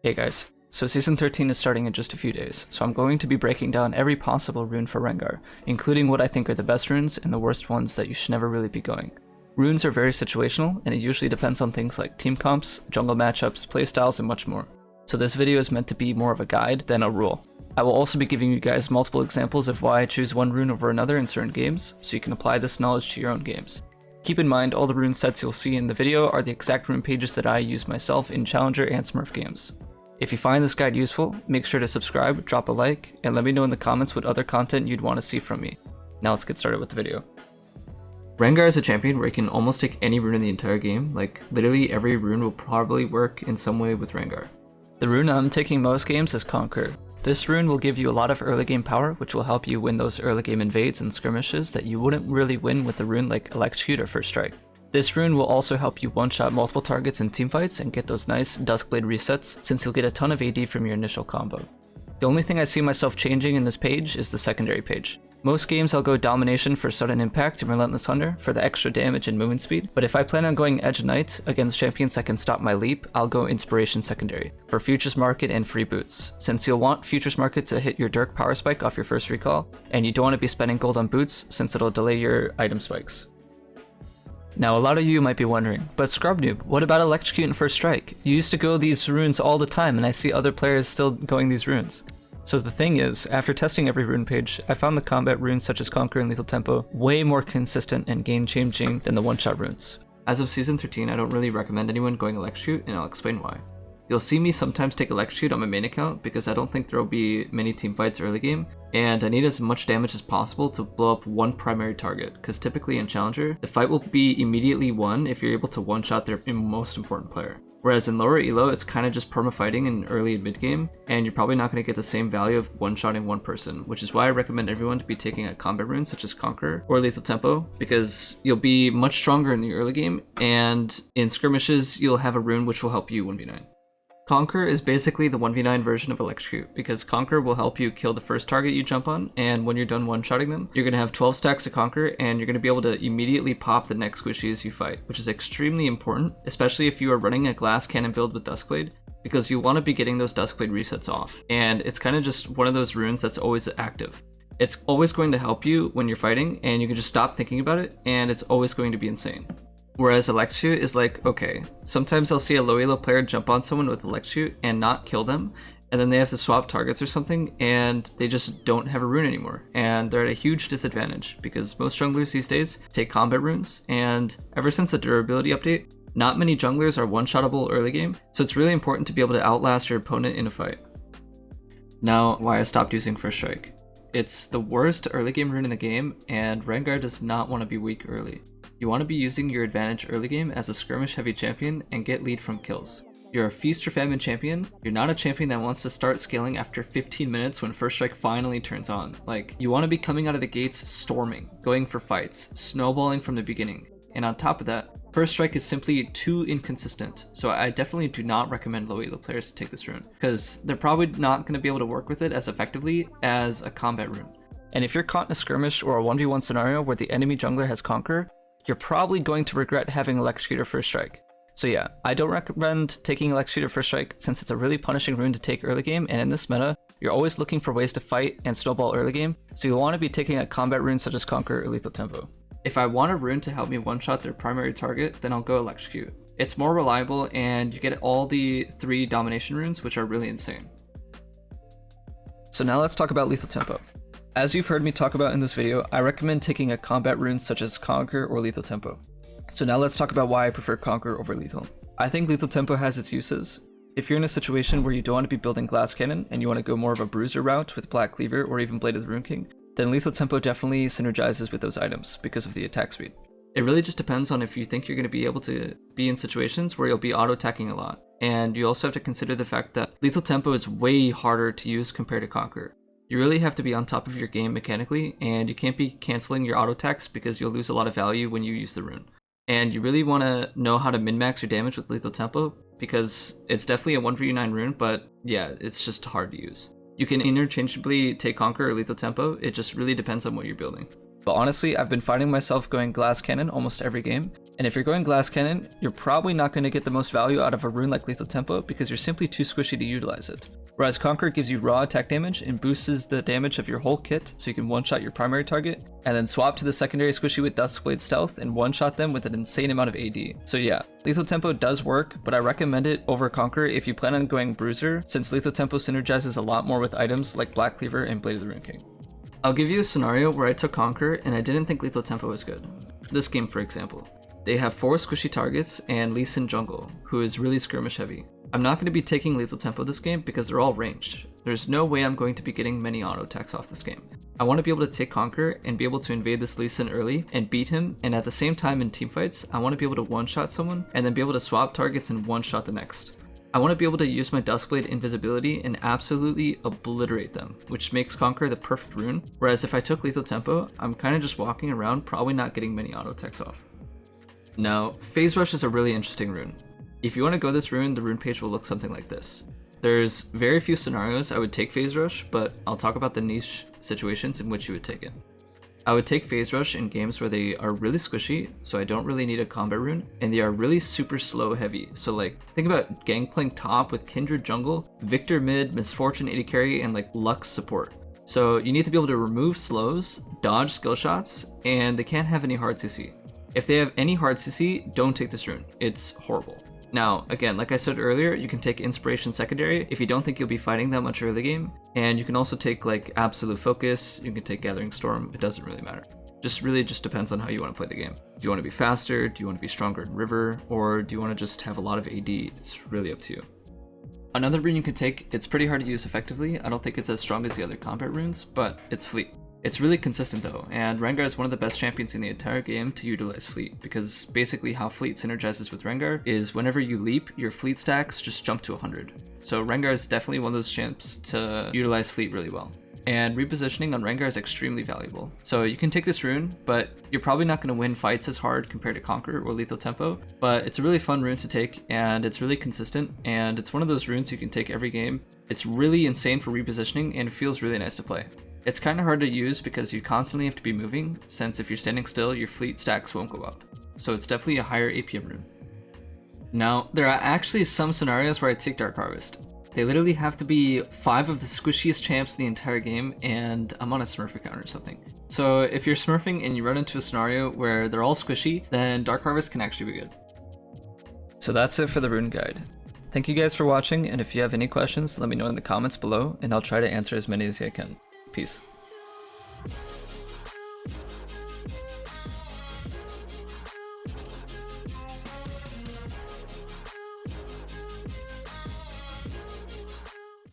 Hey guys, so Season 13 is starting in just a few days, so I'm going to be breaking down every possible rune for Rengar, including what I think are the best runes and the worst ones that you should never really be going. Runes are very situational, and it usually depends on things like team comps, jungle matchups, playstyles, and much more. So this video is meant to be more of a guide than a rule. I will also be giving you guys multiple examples of why I choose one rune over another in certain games, so you can apply this knowledge to your own games. Keep in mind, all the rune sets you'll see in the video are the exact rune pages that I use myself in Challenger and Smurf games. If you find this guide useful, make sure to subscribe, drop a like, and let me know in the comments what other content you'd want to see from me. Now let's get started with the video. Rengar is a champion where you can almost take any rune in the entire game, like literally every rune will probably work in some way with Rengar. The rune I'm taking most games is Conqueror. This rune will give you a lot of early game power, which will help you win those early game invades and skirmishes that you wouldn't really win with a rune like Electrocute or First Strike. This rune will also help you one-shot multiple targets in teamfights and get those nice Duskblade resets, since you'll get a ton of AD from your initial combo. The only thing I see myself changing in this page is the secondary page. Most games I'll go Domination for sudden impact and Relentless Hunter for the extra damage and movement speed, but if I plan on going Edge Knight against champions that can stop my leap, I'll go Inspiration secondary for Futures Market and free boots, since you'll want Futures Market to hit your Dirk power spike off your first recall, and you don't want to be spending gold on boots since it'll delay your item spikes. Now a lot of you might be wondering, but Scrubnoob, what about Electrocute and First Strike? You used to go these runes all the time and I see other players still going these runes. So the thing is, after testing every rune page, I found the combat runes such as Conqueror and Lethal Tempo way more consistent and game-changing than the one-shot runes. As of Season 13, I don't really recommend anyone going Electrocute, and I'll explain why. You'll see me sometimes take Electrocute on my main account because I don't think there will be many teamfights early game, and I need as much damage as possible to blow up one primary target, because typically in Challenger, the fight will be immediately won if you're able to one-shot their most important player. Whereas in lower elo, it's kind of just perma-fighting in early and mid-game, and you're probably not going to get the same value of one-shotting one person, which is why I recommend everyone to be taking a combat rune such as Conqueror or Lethal Tempo, because you'll be much stronger in the early game, and in skirmishes, you'll have a rune which will help you 1v9. Conqueror is basically the 1v9 version of Electrocute, because Conqueror will help you kill the first target you jump on, and when you're done one-shotting them, you're going to have 12 stacks of Conqueror, and you're going to be able to immediately pop the next squishies you fight, which is extremely important, especially if you are running a glass cannon build with Duskblade, because you want to be getting those Duskblade resets off, and it's kind of just one of those runes that's always active. It's always going to help you when you're fighting, and you can just stop thinking about it, and it's always going to be insane. Whereas Electrocute is like, okay, sometimes I'll see a low elo player jump on someone with Electrocute and not kill them, and then they have to swap targets or something, and they just don't have a rune anymore, and they're at a huge disadvantage, because most junglers these days take combat runes, and ever since the durability update, not many junglers are one-shottable early game, so it's really important to be able to outlast your opponent in a fight. Now, why I stopped using First Strike. It's the worst early game rune in the game, and Rengar does not want to be weak early. You want to be using your advantage early game as a skirmish heavy champion and get lead from kills. You're a feast or famine champion, you're not a champion that wants to start scaling after 15 minutes when First Strike finally turns on. Like, you want to be coming out of the gates storming, going for fights, snowballing from the beginning. And on top of that, First Strike is simply too inconsistent, so I definitely do not recommend low elo players to take this rune, because they're probably not going to be able to work with it as effectively as a combat rune. And if you're caught in a skirmish or a 1v1 scenario where the enemy jungler has Conqueror, you're probably going to regret having Electrocute or First Strike. So yeah, I don't recommend taking Electrocute or First Strike since it's a really punishing rune to take early game, and in this meta, you're always looking for ways to fight and snowball early game, so you'll want to be taking a combat rune such as Conqueror or Lethal Tempo. If I want a rune to help me one-shot their primary target, then I'll go Electrocute. It's more reliable, and you get all the 3 domination runes, which are really insane. So now let's talk about Lethal Tempo. As you've heard me talk about in this video, I recommend taking a combat rune such as Conqueror or Lethal Tempo. So now let's talk about why I prefer Conqueror over Lethal. I think Lethal Tempo has its uses. If you're in a situation where you don't want to be building Glass Cannon and you want to go more of a bruiser route with Black Cleaver or even Blade of the Rune King, then Lethal Tempo definitely synergizes with those items because of the attack speed. It really just depends on if you think you're going to be able to be in situations where you'll be auto-attacking a lot. And you also have to consider the fact that Lethal Tempo is way harder to use compared to Conqueror. You really have to be on top of your game mechanically, and you can't be canceling your auto attacks because you'll lose a lot of value when you use the rune. And you really want to know how to min-max your damage with Lethal Tempo, because it's definitely a 1v9 rune, but yeah, it's just hard to use. You can interchangeably take Conqueror or Lethal Tempo, it just really depends on what you're building. But honestly, I've been finding myself going Glass Cannon almost every game, And if you're going Glass Cannon, you're probably not going to get the most value out of a rune like Lethal Tempo because you're simply too squishy to utilize it. Whereas Conqueror gives you raw attack damage and boosts the damage of your whole kit so you can one-shot your primary target, and then swap to the secondary squishy with Duskblade Stealth and one-shot them with an insane amount of AD. So yeah, Lethal Tempo does work, but I recommend it over Conqueror if you plan on going Bruiser, since Lethal Tempo synergizes a lot more with items like Black Cleaver and Blade of the Rune King. I'll give you a scenario where I took Conqueror and I didn't think Lethal Tempo was good. This game, for example. They have 4 squishy targets and Lee Sin jungle, who is really skirmish heavy. I'm not going to be taking Lethal Tempo this game because they're all ranged. There's no way I'm going to be getting many auto attacks off this game. I want to be able to take Conqueror and be able to invade this Lee Sin early and beat him, and at the same time in teamfights, I want to be able to one-shot someone and then be able to swap targets and one-shot the next. I want to be able to use my Duskblade invisibility and absolutely obliterate them, which makes Conqueror the perfect rune, whereas if I took Lethal Tempo, I'm kind of just walking around probably not getting many auto attacks off. Now, Phase Rush is a really interesting rune. If you want to go this rune, the rune page will look something like this. There's very few scenarios I would take Phase Rush, but I'll talk about the niche situations in which you would take it. I would take Phase Rush in games where they are really squishy, so I don't really need a combat rune, and they are really super slow heavy. So like, think about Gangplank top with Kindred jungle, Victor mid, Misfortune AD carry, and like Lux support. So you need to be able to remove slows, dodge skill shots, and they can't have any hard CC. If they have any hard CC, don't take this rune. It's horrible. Now, again, like I said earlier, you can take Inspiration secondary if you don't think you'll be fighting that much early game, and you can also take like Absolute Focus, you can take Gathering Storm, it doesn't really matter. Really just depends on how you want to play the game. Do you want to be faster, do you want to be stronger in River, or do you want to just have a lot of AD? It's really up to you. Another rune you can take, it's pretty hard to use effectively, I don't think it's as strong as the other combat runes, but it's Fleet. It's really consistent though, and Rengar is one of the best champions in the entire game to utilize Fleet, because basically how Fleet synergizes with Rengar is whenever you leap, your Fleet stacks just jump to 100. So Rengar is definitely one of those champs to utilize Fleet really well. And repositioning on Rengar is extremely valuable. So you can take this rune, but you're probably not going to win fights as hard compared to Conqueror or Lethal Tempo, but it's a really fun rune to take, and it's really consistent, and it's one of those runes you can take every game. It's really insane for repositioning, and it feels really nice to play. It's kind of hard to use because you constantly have to be moving, since if you're standing still, your Fleet stacks won't go up. So it's definitely a higher APM rune. Now, there are actually some scenarios where I take Dark Harvest. They literally have to be 5 of the squishiest champs in the entire game, and I'm on a Smurf account or something. So if you're smurfing and you run into a scenario where they're all squishy, then Dark Harvest can actually be good. So that's it for the rune guide. Thank you guys for watching, and if you have any questions, let me know in the comments below, and I'll try to answer as many as I can. Peace.